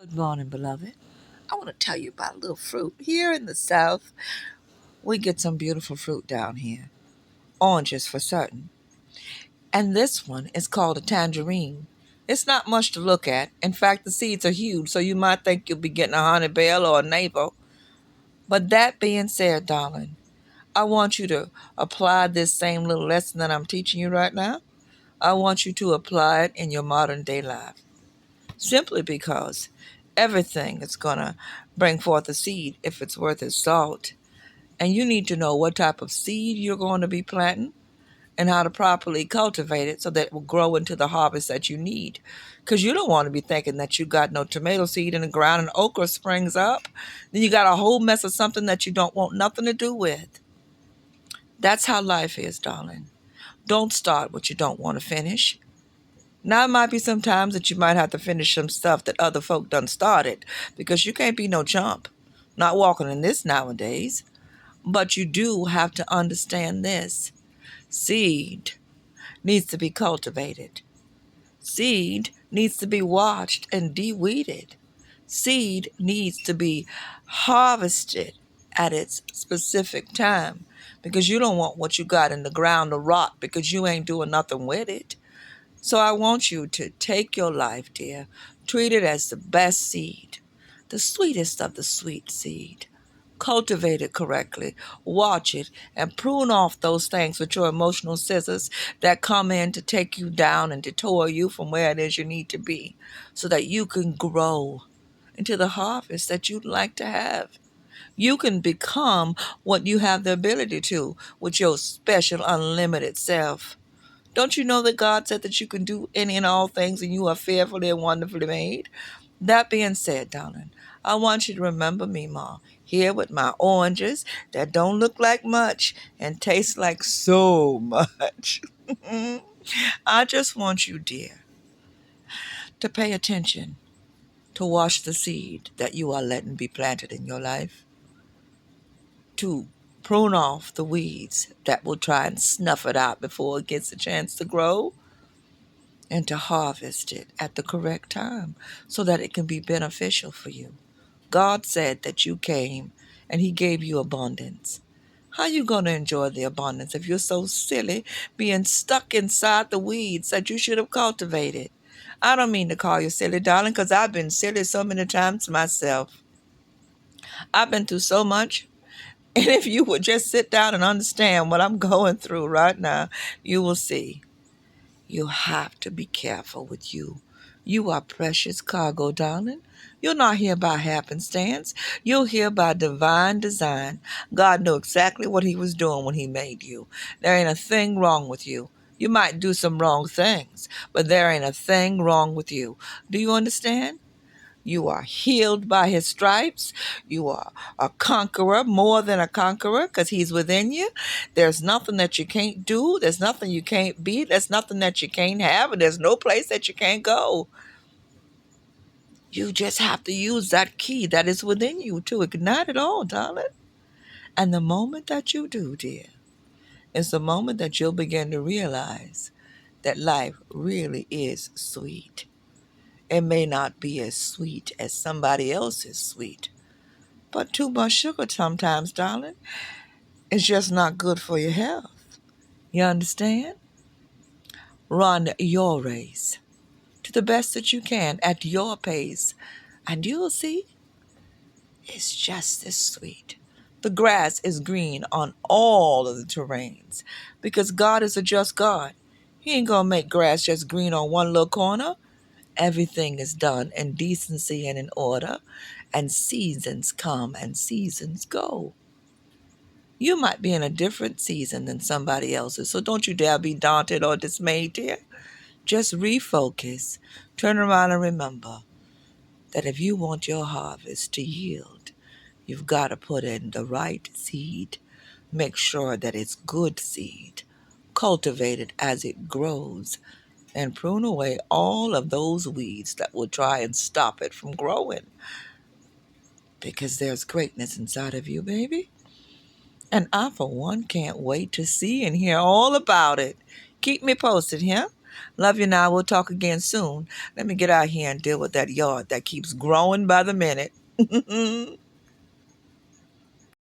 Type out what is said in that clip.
Good morning, beloved. I want to tell you about a little fruit. Here in the South, we get some beautiful fruit down here, oranges for certain. And this one is called a tangerine. It's not much to look at. In fact, the seeds are huge, so you might think you'll be getting a honey bell or a navel. But that being said, darling, I want you to apply this same little lesson that I'm teaching you right now. I want you to apply it in your modern day life. Simply because everything is going to bring forth a seed if it's worth its salt. And you need to know what type of seed you're going to be planting and how to properly cultivate it so that it will grow into the harvest that you need. Because you don't want to be thinking that you got no tomato seed in the ground and okra springs up. Then you got a whole mess of something that you don't want nothing to do with. That's how life is, darling. Don't start what you don't want to finish. Now, it might be some times that you might have to finish some stuff that other folk done started because you can't be no chump. Not walking in this nowadays. But you do have to understand this. Seed needs to be cultivated. Seed needs to be watched and de-weeded. Seed needs to be harvested at its specific time because you don't want what you got in the ground to rot because you ain't doing nothing with it. So I want you to take your life, dear, treat it as the best seed, the sweetest of the sweet seed. Cultivate it correctly, watch it, and prune off those things with your emotional scissors that come in to take you down and detour you from where it is you need to be so that you can grow into the harvest that you'd like to have. You can become what you have the ability to with your special unlimited self. Don't you know that God said that you can do any and all things and you are fearfully and wonderfully made? That being said, darling, I want you to remember me, Ma, here with my oranges that don't look like much and taste like so much. I just want you, dear, to pay attention, to wash the seed that you are letting be planted in your life, to prune off the weeds that will try and snuff it out before it gets a chance to grow, and to harvest it at the correct time so that it can be beneficial for you. God said that you came and he gave you abundance. How you going to enjoy the abundance if you're so silly being stuck inside the weeds that you should have cultivated? I don't mean to call you silly, darling, because I've been silly so many times myself. I've been through so much. And if you would just sit down and understand what I'm going through right now, you will see. You have to be careful with you. You are precious cargo, darling. You're not here by happenstance. You're here by divine design. God knew exactly what he was doing when he made you. There ain't a thing wrong with you. You might do some wrong things, but there ain't a thing wrong with you. Do you understand? You are healed by his stripes. You are a conqueror, more than a conqueror, because he's within you. There's nothing that you can't do. There's nothing you can't be. There's nothing that you can't have. And there's no place that you can't go. You just have to use that key that is within you to ignite it all, darling. And the moment that you do, dear, is the moment that you'll begin to realize that life really is sweet. It may not be as sweet as somebody else's sweet, but too much sugar sometimes, darling, is just not good for your health. You understand? Run your race to the best that you can at your pace, and you'll see it's just as sweet. The grass is green on all of the terrains because God is a just God. He ain't gonna make grass just green on one little corner. Everything is done in decency and in order, and seasons come and seasons go. You might be in a different season than somebody else's, so don't you dare be daunted or dismayed, dear. Just refocus. Turn around and remember that if you want your harvest to yield, you've got to put in the right seed. Make sure that it's good seed. Cultivate it as it grows and prune away all of those weeds that will try and stop it from growing. Because there's greatness inside of you, baby. And I, for one, can't wait to see and hear all about it. Keep me posted, yeah? Love you now. We'll talk again soon. Let me get out here and deal with that yard that keeps growing by the minute.